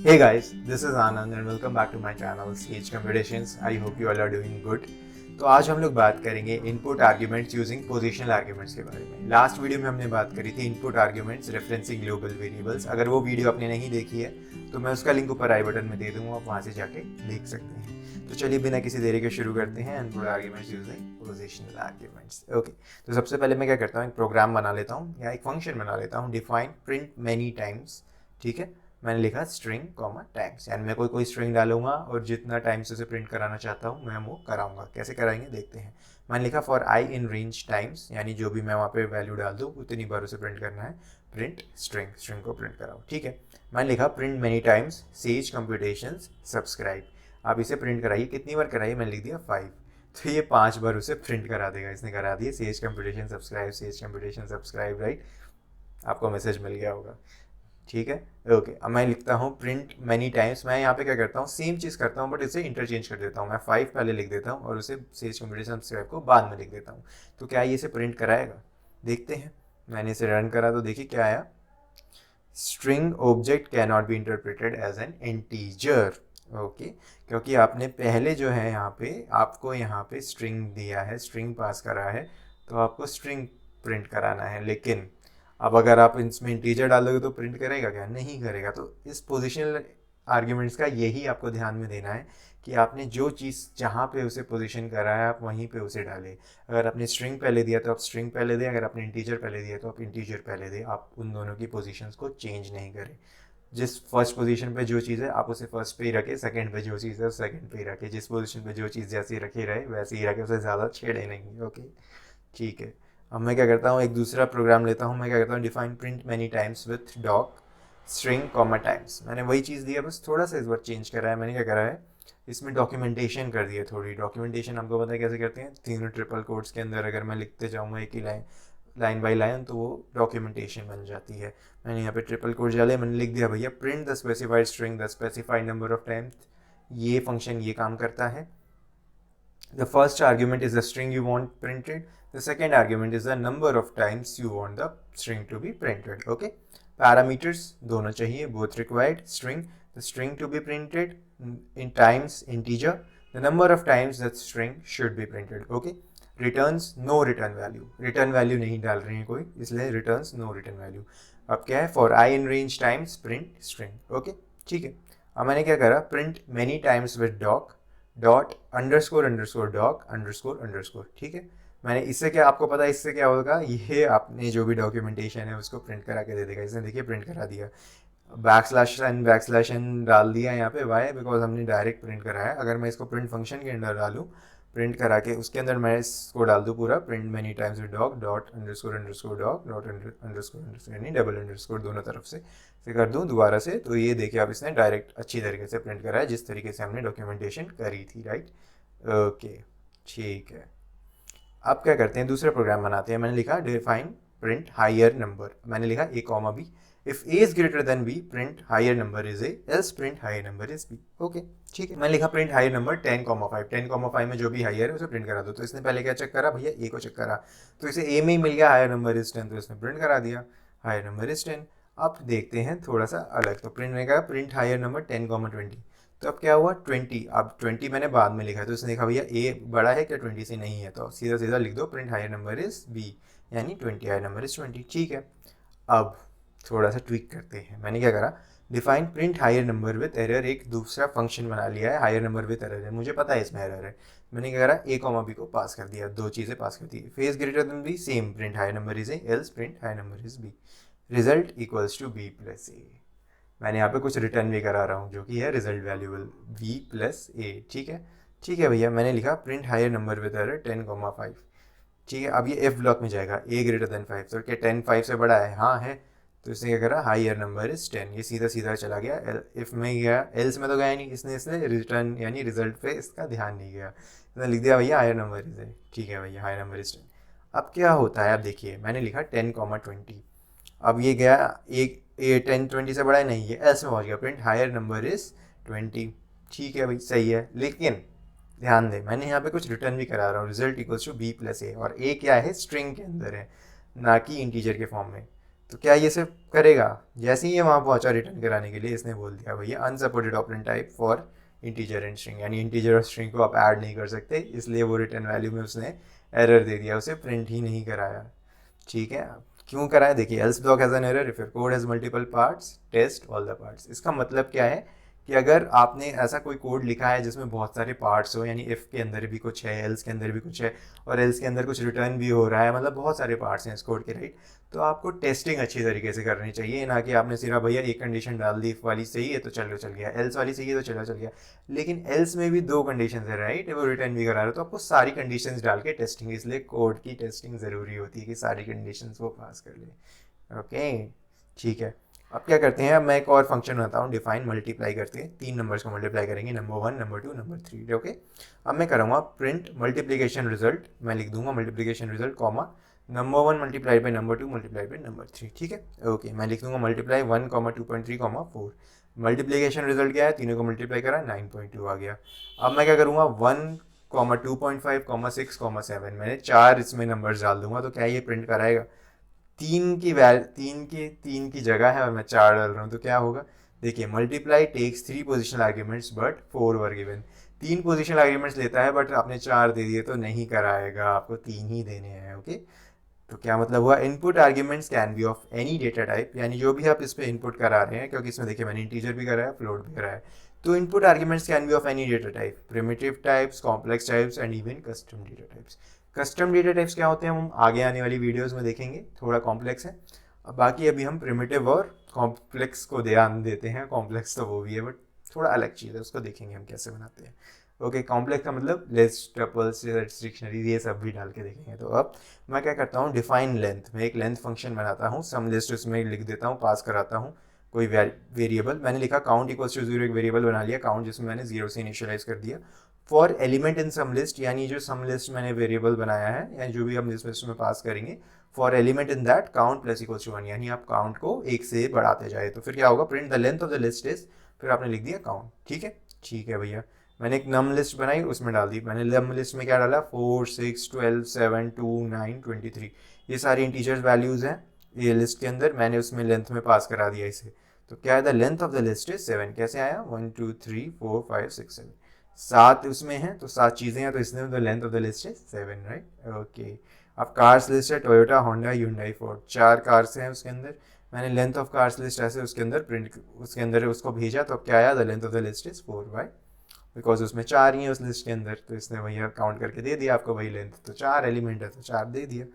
Hey guys, this is Anand and welcome back to my channel CH Computations. I hope you all are doing good. तो आज हम लोग बात करेंगे input arguments using positional arguments के बारे में। लास्ट वीडियो में हमने बात करी थी input arguments referencing global variables. अगर वो वीडियो आपने नहीं देखी है तो मैं उसका लिंक ऊपर आई बटन में दे दूंगा, आप वहाँ से जाके देख सकते हैं। तो चलिए बिना किसी देरी के शुरू करते हैं input arguments using positional arguments. Okay, तो सबसे पहले मैं क्या करता हूँ, एक प्रोग्राम बना लेता हूँ या एक फंक्शन बना लेता हूँ, डिफाइन प्रिंट मैनी टाइम्स। ठीक है, मैंने लिखा स्ट्रिंग कॉमा टाइम्स, यानी मैं कोई स्ट्रिंग डालूंगा और जितना टाइम्स उसे प्रिंट कराना चाहता हूँ मैं वो कराऊंगा। कैसे कराएंगे देखते हैं। मैंने लिखा for I in range times, यानी जो भी मैं वहाँ पे वैल्यू डाल दूँ उतनी बार उसे प्रिंट करना है। प्रिंट स्ट्रिंग को प्रिंट कराओ। ठीक है, मैंने लिखा print many times says computations subscribe. आप इसे प्रिंट कराइए, कितनी बार कराइए, मैंने लिख दिया 5। तो ये 5 बार उसे प्रिंट करा देगा। इसने करा दिया सेज कंप्यूटेशन सब्सक्राइब, राइट। आपको मैसेज मिल गया होगा। ठीक है, ओके। अब मैं लिखता हूँ प्रिंट मैनी टाइम्स। मैं यहाँ पे क्या करता हूँ, सेम चीज़ करता हूँ बट इसे इंटरचेंज कर देता हूँ। मैं 5 पहले लिख देता हूँ और उसे सेज कंप्यूटेशन सब्सक्राइब को बाद में लिख देता हूँ। तो क्या ये इसे प्रिंट कराएगा, देखते हैं। मैंने इसे रन करा तो देखिए क्या आया, string object can not be interpreted as an integer. Okay, क्योंकि आपने पहले जो है आपको यहाँ पे स्ट्रिंग दिया है, स्ट्रिंग पास करा है, तो आपको स्ट्रिंग प्रिंट कराना है। लेकिन अब अगर आप इसमें इंटीजर डालोगे तो प्रिंट करेगा क्या, नहीं करेगा। तो इस पोजिशनल आर्ग्यूमेंट्स का यही आपको ध्यान में देना है कि आपने जो चीज़ जहाँ पे उसे पोजीशन करा है आप वहीं पे उसे डालें। अगर आपने स्ट्रिंग पहले दिया तो आप स्ट्रिंग पहले दें, अगर आपने इंटीजर पहले दिया तो आप इंटीजर पहले दें। आप उन दोनों की पोजीशंस को चेंज नहीं करें। जिस फर्स्ट पोजीशन पे जो चीज़ है आप उसे फर्स्ट पे ही रखें, सेकंड पे जो चीज़ है उस सेकंड पे ही रखें। जिस पोजीशन पे जो चीज़ जैसी रखी रहे वैसे ही रखें, उसे ज़्यादा छेड़े नहीं। ओके, ठीक है। अब मैं क्या करता हूँ, एक दूसरा प्रोग्राम लेता हूँ। मैं क्या करता हूँ, define print many times with doc string comma times. मैंने वही चीज़ दी है, बस थोड़ा सा इस बार चेंज करा है। मैंने क्या करा है, इसमें डॉक्यूमेंटेशन कर दी है थोड़ी। डॉक्यूमेंटेशन आपको पता है कैसे करते हैं, तीनों ट्रिपल कोट्स के अंदर अगर मैं लिखते जाऊँगा एक ही लाइन बाई लाइन तो वो डॉक्यूमेंटेशन बन जाती है। मैंने यहाँ पे ट्रिपल कोट्स डाले, मैंने लिख दिया भैया print the specified string the specified number of times. ये फंक्शन ये काम करता है। The first argument is the string you want printed. The second argument is the number of times you want the string to be printed. Okay. Parameters दोनों चाहिए, both required. String, the string to be printed in times integer. The number of times that string should be printed. Okay. Returns no return value. Return value नहीं डाल रहे हैं कोई, इसलिए returns no return value. अब क्या है, for I in range times print string. Okay. ठीक है। अब मैंने क्या करा, print many times with doc dot underscore underscore doc underscore underscore. ठीक है, मैंने इससे क्या, आपको पता है इससे क्या होगा, ये आपने जो भी डॉक्यूमेंटेशन है उसको प्रिंट करा के दे देगा। इसने देखिए प्रिंट करा दिया, बैक स्लैश एन डाल दिया यहाँ पे। वाई, बिकॉज हमने डायरेक्ट प्रिंट करा है। अगर मैं इसको प्रिंट फंक्शन के अंदर डालूँ, प्रिंट करा के उसके अंदर मैं इसको डाल दूँ पूरा print many times with dog dot underscore dog dot underscore यानी डबल अंडरस्कोर दोनों तरफ से कर दूँ दोबारा से, तो ये देखिए अब इसने डायरेक्ट अच्छी तरीके से प्रिंट करा है जिस तरीके से हमने डॉक्यूमेंटेशन करी थी, राइट। ओके, ठीक है। अब क्या करते हैं, दूसरा प्रोग्राम बनाते हैं। मैंने लिखा डिफाइन प्रिंट हायर नंबर। मैंने लिखा A comma B, if A is greater than B print higher number is A, else print higher number is B. Okay, ठीक है। मैंने लिखा प्रिंट हायर नंबर 10,5। 10,5 में जो भी हायर है उसे प्रिंट करा दो। तो इसने पहले क्या चेक करा भैया, ए को चेक करा, तो इसे ए में ही मिल गया हायर नंबर इज 10, तो इसने प्रिंट करा दिया हायर नंबर इज 10। अब देखते हैं थोड़ा सा अलग, तो प्रिंट में कहा प्रिंट हायर नंबर 10,20। तो अब क्या हुआ 20। अब 20 मैंने बाद में लिखा है, तो इसने देखा भैया ए बड़ा है क्या 20 से, नहीं है, तो सीधा सीधा लिख दो print higher number is B, यानी 20 हायर नंबर इज 20। ठीक है, अब थोड़ा सा ट्विक करते हैं। मैंने क्या करा, define print higher number with error. एक दूसरा फंक्शन बना लिया है, हायर नंबर विथ एरर है, मुझे पता है इसमें एरर है। मैंने क्या करा, ए कॉमा बी को पास कर दिया, दो चीज़ें पास कर दी। Face greater than B same print higher number is A, else print higher number is B, result equals to B plus A. मैंने यहाँ पे कुछ रिटर्न भी करा रहा हूँ जो कि है result valuable B plus A. ठीक है, ठीक है भैया। मैंने लिखा print higher number with error 10,5। ठीक है, अब ये एफ ब्लॉक में जाएगा, ए ग्रेटर देन 5, तो क्या 10 5 से बड़ा है, हाँ है, तो इसने क्या करा हायर नंबर इज 10। ये सीधा सीधा चला गया, इफ में गया, एल्स में तो गया नहीं, इसने रिटर्न यानी रिजल्ट पे इसका ध्यान नहीं गया, इसने लिख दिया भैया हायर नंबर इज है। ठीक है भैया, हायर नंबर इज 10। अब क्या होता है, अब देखिए मैंने लिखा 10,20। अब ये गया एक, ए 10 20 से बड़ा है, नहीं है, एल्स में पहुंच गया, प्रिंट हायर नंबर इज 20। ठीक है भाई, सही है। लेकिन ध्यान दें मैंने यहाँ पे कुछ रिटर्न भी करा रहा हूँ, result equals to B plus A, और ए क्या है, स्ट्रिंग के अंदर है ना कि इंटीजर के फॉर्म में। तो क्या ये सिर्फ करेगा? जैसे ही ये वहाँ पहुँचा रिटर्न कराने के लिए, इसने बोल दिया भैया unsupported operand type for integer and string, यानी इंटीजर और स्ट्रिंग को आप ऐड नहीं कर सकते, इसलिए वो रिटर्न वैल्यू में उसने एरर दे दिया, उसे प्रिंट ही नहीं कराया। ठीक है, क्यों कराया? देखिए, else block has an error if your code has multiple parts, test all the parts. इसका मतलब क्या है कि अगर आपने ऐसा कोई कोड लिखा है जिसमें बहुत सारे पार्ट्स हो, यानी इफ़ के अंदर भी कुछ है, एल्स के अंदर भी कुछ है, और एल्स के अंदर कुछ रिटर्न भी हो रहा है, मतलब बहुत सारे पार्ट्स हैं इस कोड के, राइट? तो आपको टेस्टिंग अच्छी तरीके से करनी चाहिए, ना कि आपने सिर्फ भैया एक कंडीशन डाल दी, इफ वाली सही है तो चलो चल गया, एल्स वाली सही है तो चलो चल गया। लेकिन एल्स में भी दो कंडीशन है, राइट? वो रिटर्न भी करा रहा है, तो आपको सारी कंडीशन डाल के टेस्टिंग, इसलिए कोड की टेस्टिंग ज़रूरी होती है कि सारी कंडीशन वो पास कर ले। ओके, ठीक है। अब क्या करते हैं, अब मैं एक और फंक्शन बनाता हूँ, डिफाइन मल्टीप्लाई करते हैं, 3 नंबर्स को मल्टीप्लाई करेंगे, नंबर 1, नंबर 2, नंबर 3। ओके, अब मैं करूँगा प्रिंट मल्टीप्लिकेशन रिजल्ट, मैं लिख दूंगा multiplication result comma number 1 multiply by number 2 multiply by number 3। ठीक है, ओके, मैं लिख दूंगा मल्टीप्लाई 1, 2.3, 4। मल्टीप्लिकेशन रिजल्ट क्या है, तीनों को मल्टीप्लाई करा, 9.2 आ गया। अब मैं क्या करूँगा, 1, 2.5, 6, 7, मैंने 4 इसमें नंबर्स डाल दूंगा, तो क्या ये प्रिंट कराएगा? तीन की जगह है और मैं 4 डाल रहा हूँ, तो क्या होगा? देखिए, multiply takes 3 positional arguments but 4 were given. 3 positional arguments लेता है बट आपने 4 दे दिए तो नहीं कराएगा, आपको 3 ही देने हैं। ओके, तो क्या मतलब हुआ, input arguments can be of any data type, यानी जो भी आप इस पर इनपुट करा रहे हैं, क्योंकि इसमें देखिए मैंने इंटीजर भी करा है, फ्लोट भी करा है, तो input arguments can be of any data type, primitive types, complex types and even custom data types. Custom data types क्या होते हैं हम आगे आने वाली वीडियोस में देखेंगे, थोड़ा कॉम्प्लेक्स है। अब बाकी अभी हम प्रिमिटिव और कॉम्प्लेक्स को ध्यान देते हैं, कॉम्प्लेक्स तो वो भी है बट थोड़ा अलग चीज़ है, उसको देखेंगे हम कैसे बनाते हैं। ओके, कॉम्प्लेक्स का मतलब लिस्ट, टपल्स, डिक्शनरी, ये सब भी डाल के देखेंगे। तो अब मैं क्या करता हूँ, डिफाइन लेंथ में एक लेंथ फंक्शन बनाता हूँ, सम लिस्ट उसमें लिख देता हूँ, पास कराता हूँ कोई वेरिएबल, मैंने लिखा काउंट इक्वल्स टू 0, एक वेरिएबल बना लिया काउंट, जिसमें मैंने 0 से इनिशियलाइज कर दिया। For element in some list, यानी जो सम लिस्ट मैंने वेरिएबल बनाया है, यानी जो भी हम लिस्ट में पास करेंगे, for element in that count plus equals to 1, यानी आप काउंट को 1 से बढ़ाते जाए, तो फिर क्या होगा, print the length of the list is, फिर आपने लिख दिया काउंट। ठीक है, ठीक है भैया, मैंने एक नम लिस्ट बनाई, उसमें डाल दी, मैंने नम लिस्ट में क्या डाला, 4, 6, 12, 7, 2, 9, 23, ये सारी इंटीजर्स वैल्यूज़ हैं ये लिस्ट के अंदर, मैंने उसमें लेंथ में पास करा दिया इसे। तो क्या है, the length of the list is 7। कैसे आया, 1, 2, 3, 4, 5, 6, 7, 7 उसमें हैं, तो 7 चीज़ें हैं, तो इसमें the length of the list is 7, right? Okay, अब कार्स लिस्ट है, Toyota, Honda, Hyundai, Ford, 4 cars हैं उसके अंदर, मैंने लेंथ ऑफ कार्स लिस्ट ऐसे उसके अंदर प्रिंट, उसके अंदर उसको भेजा, तो अब क्या आया, the length of the list is 4, by, because उसमें 4 ही है उस लिस्ट के अंदर, तो इसने भैया काउंट करके दे दिया आपको, वही लेंथ, तो 4 एलिमेंट है तो 4 दे दिया।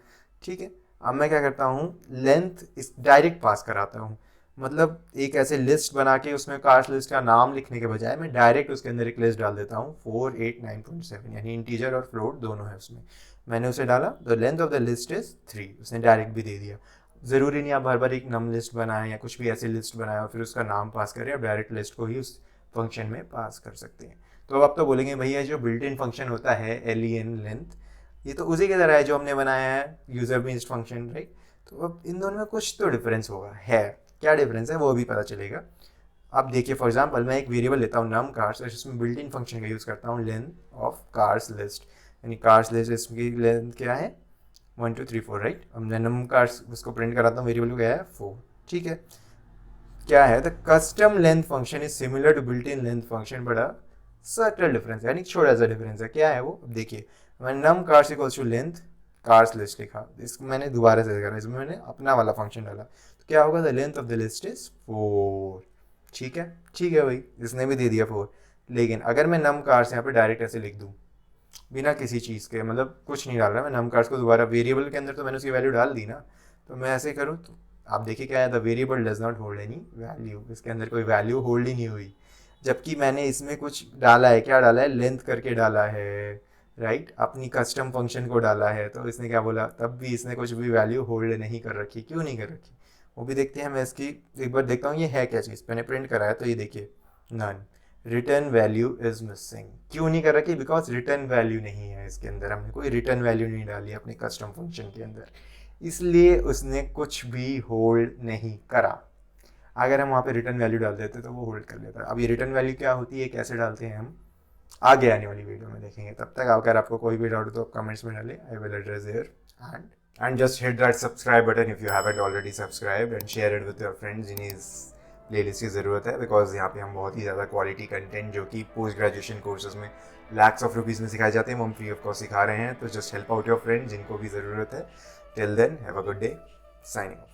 ठीक है, अब मैं क्या करता हूँ, लेंथ इस डायरेक्ट पास कराता हूँ, मतलब एक ऐसे लिस्ट बना के उसमें कार्स लिस्ट का नाम लिखने के बजाय मैं डायरेक्ट उसके अंदर एक लिस्ट डाल देता हूँ, 4, 8, 9.7, यानी इंटीजर और फ्लोट दोनों है उसमें, मैंने उसे डाला, the length of the list is 3, उसने डायरेक्ट भी दे दिया। ज़रूरी नहीं आप बार बार एक नम लिस्ट बनाएं या कुछ भी ऐसी लिस्ट बनाए और फिर उसका नाम पास करें, आप डायरेक्ट लिस्ट को ही उस फंक्शन में पास कर सकते हैं। तो अब आप तो बोलेंगे भैया जो बिल्ट इन फंक्शन होता है len लेंथ, ये तो उसी की तरह है जो हमने बनाया है यूजर बेस्ड फंक्शन, राइट? तो अब इन दोनों में कुछ तो डिफरेंस होगा, है क्या डिफरेंस है वो भी पता चलेगा। अब देखिए, फॉर एग्जांपल मैं एक वेरिएबल लेता हूँ नम कार्स, और इसमें बिल्ट इन फंक्शन का यूज़ करता हूँ लेंथ ऑफ कार्स लिस्ट, यानी कार्स लिस्ट इसकी लेंथ क्या है, 1, 2, 3, 4, राइट? अब मैं नम कार्स उसको प्रिंट कराता हूँ, वेरिएबल क्या है, 4। ठीक है, क्या है, the custom length function is similar to built in length function, बड़ा सटल डिफरेंस है, यानी छोटा सा डिफरेंस है। क्या है वो, अब देखिए, मैंने num cars equals to length cars list लिखा, इसको मैंने दोबारा से करा, इसमें मैंने अपना वाला फंक्शन डाला, तो क्या होगा, the length of the list is 4। ठीक है, ठीक है भाई, इसने भी दे दिया 4, लेकिन अगर मैं नम कार्स यहाँ पे डायरेक्ट ऐसे लिख दूँ बिना किसी चीज़ के, मतलब कुछ नहीं डाल रहा मैं, नम कार्स को दोबारा वेरिएबल के अंदर तो मैंने उसकी वैल्यू डाल दी ना, तो मैं ऐसे करूँ तो आप देखिए क्या है, the variable does not hold any value, इसके अंदर कोई वैल्यू होल्ड ही नहीं हुई, जबकि मैंने इसमें कुछ डाला है, क्या डाला है, लेंथ करके डाला है, राइट? अपनी कस्टम फंक्शन को डाला है, तो इसने क्या बोला, तब भी इसने कुछ भी वैल्यू होल्ड नहीं कर रखी, क्यों नहीं कर रखी वो भी देखते हैं। मैं इसकी एक बार देखता हूँ ये है क्या चीज़, मैंने प्रिंट करा है तो ये देखिए, none, return value is missing, क्यों नहीं कर रखी, बिकॉज रिटर्न वैल्यू नहीं है इसके अंदर, हमने कोई रिटर्न वैल्यू नहीं डाली अपने कस्टम फंक्शन के अंदर, इसलिए उसने कुछ भी होल्ड नहीं करा। अगर हम वहाँ पे रिटर्न वैल्यू डाल देते तो वो होल्ड कर लेता। अब ये रिटर्न वैल्यू क्या होती है, कैसे डालते हैं, हम आगे आने वाली वीडियो में देखेंगे। तब तक अगर आपको कोई भी डाउट हो तो आप कमेंट्स में डालें, I will address there and and just hit that subscribe button if you haven't already subscribed and share it with your friends जिन्हें इस प्लेलिस्ट की ज़रूरत है, बिकॉज यहाँ पे हम बहुत ही ज़्यादा क्वालिटी कंटेंट जो कि पोस्ट ग्रेजुएशन कोर्सेज में लैक्स ऑफ रुपीज़ में सिखाए जाते हैं वो हम फ्री ऑफ कॉस्ट सिखा रहे हैं. तो just help out your friend जिनको भी ज़रूरत है. Till then have a good day. Signing of.